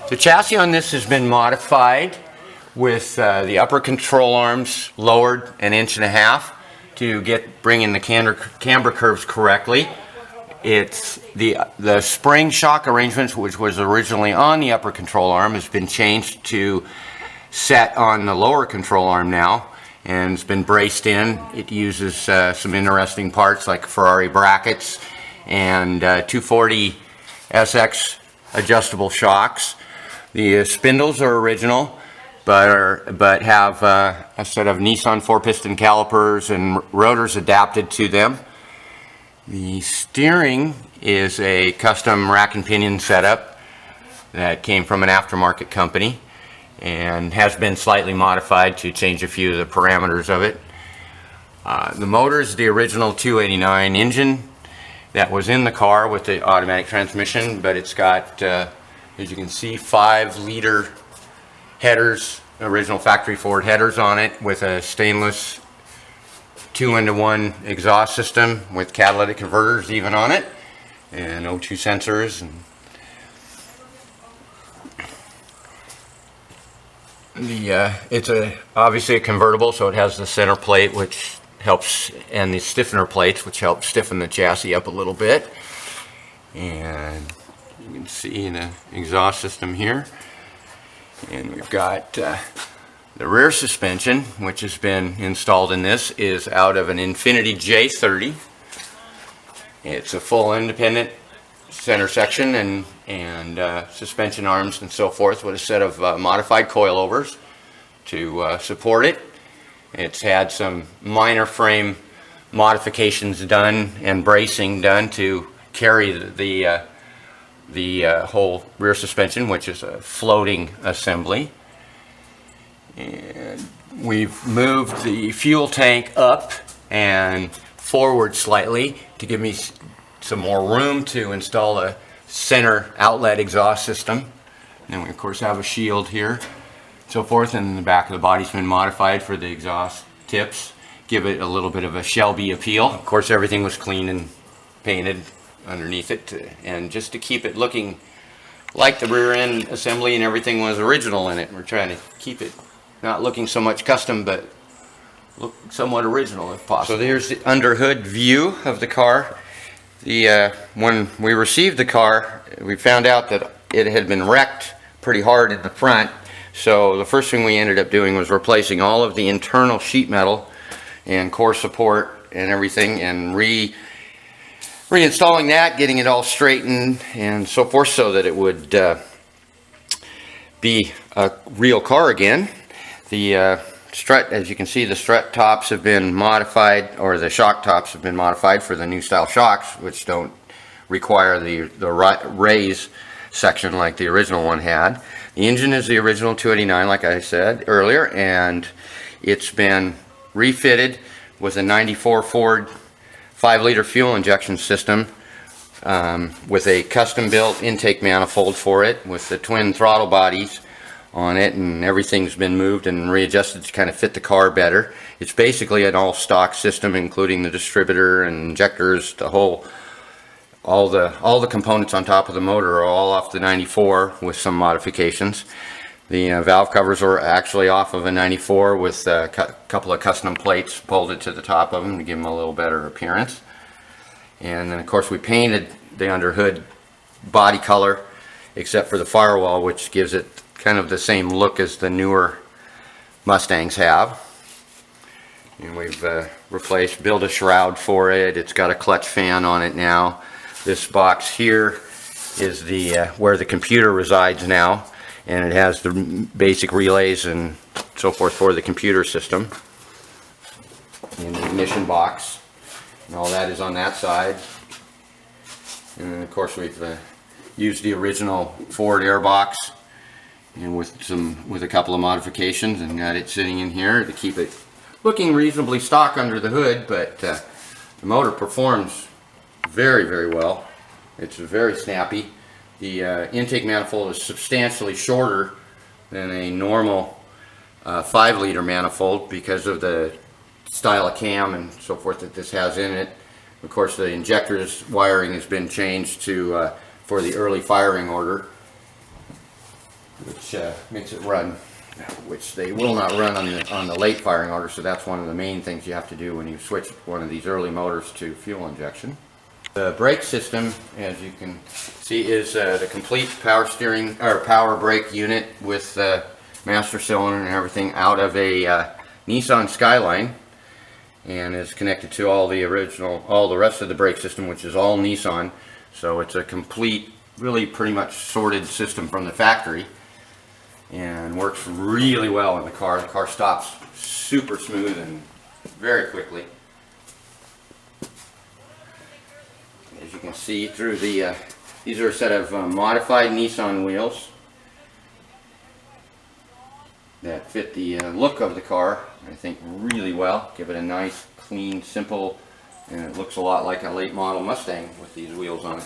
The chassis on this has been modified with the upper control arms lowered 1.5 inches to bring in the camber curves correctly. It's the spring shock arrangement, which was originally on the upper control arm, has been changed to set on the lower control arm now, and it's been braced in. It uses some interesting parts like Ferrari brackets and 240 SX adjustable shocks. The spindles are original, but have a set of Nissan 4-piston calipers and rotors adapted to them. The steering is a custom rack and pinion setup that came from an aftermarket company and has been slightly modified to change a few of the parameters of it. The motor is the original 289 engine that was in the car with the automatic transmission, but it's got, as you can see, 5-liter headers, original factory Ford headers on it, with a stainless 2-into-1 exhaust system with catalytic converters even on it, and O2 sensors. And it's obviously a convertible, so it has the center plate which helps, and the stiffener plates which help stiffen the chassis up a little bit. And you can see the exhaust system here. And we've got the rear suspension, which has been installed in this, is out of an Infiniti J30. It's a full independent center section and suspension arms and so forth, with a set of modified coilovers to support it. It's had some minor frame modifications done and bracing done to carry the whole rear suspension, which is a floating assembly. And we've moved the fuel tank up and forward slightly to give me some more room to install a center outlet exhaust system. And we of course have a shield here, so forth, and the back of the body's been modified for the exhaust tips, give it a little bit of a Shelby appeal. Of course everything was cleaned and painted underneath it, and just to keep it looking like the rear end assembly and everything was original in it. We're trying to keep it not looking so much custom, but look somewhat original if possible. So there's the under hood view of the car. When we received the car, we found out that it had been wrecked pretty hard in the front. So the first thing we ended up doing was replacing all of the internal sheet metal and core support and everything, and reinstalling that, getting it all straightened and so forth, so that it would be a real car again. The strut, as you can see, the strut tops have been modified, or the shock tops have been modified for the new style shocks, which don't require the raise section like the original one had. The engine is the original 289, like I said earlier, and it's been refitted with a 94 Ford 5-liter fuel injection system with a custom built intake manifold for it, with the twin throttle bodies on it, and everything's been moved and readjusted to kind of fit the car better. It's basically an all stock system, including the distributor and injectors. All the components on top of the motor are all off the 94 with some modifications. The valve covers are actually off of a 94 with a couple of custom plates bolted to the top of them to give them a little better appearance. And then of course we painted the under hood body color, except for the firewall, which gives it kind of the same look as the newer Mustangs have. And we've built a shroud for it. It's got a clutch fan on it now. This box here is where the computer resides now, and it has the basic relays and so forth for the computer system. And the ignition box, and all that is on that side. And then of course we've used the original Ford airbox, and with a couple of modifications, and got it sitting in here to keep it looking reasonably stock under the hood. But the motor performs very, very well. It's very snappy. The intake manifold is substantially shorter than a normal 5-liter manifold because of the style of cam and so forth that this has in it. Of course, the injector's wiring has been changed to for the early firing order. which makes it run, which they will not run on the late firing order, so that's one of the main things you have to do when you switch one of these early motors to fuel injection. The brake system, as you can see, is the complete power steering or power brake unit with master cylinder and everything out of a Nissan Skyline, and is connected to all the rest of the brake system, which is all Nissan. So it's a complete, really pretty much sorted system from the factory, and works really well in the car. The car stops super smooth and very quickly. As you can see through the, these are a set of modified Nissan wheels that fit the look of the car, I think, really well. Give it a nice, clean, simple, and it looks a lot like a late model Mustang with these wheels on it.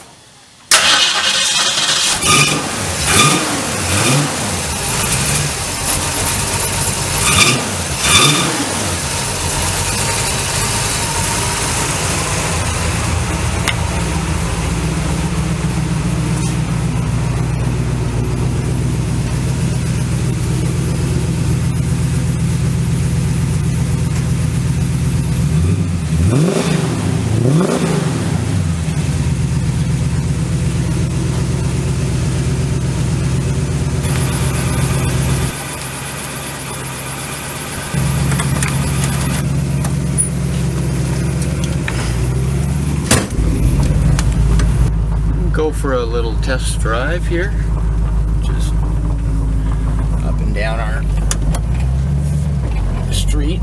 Go for a little test drive here, just up and down our street.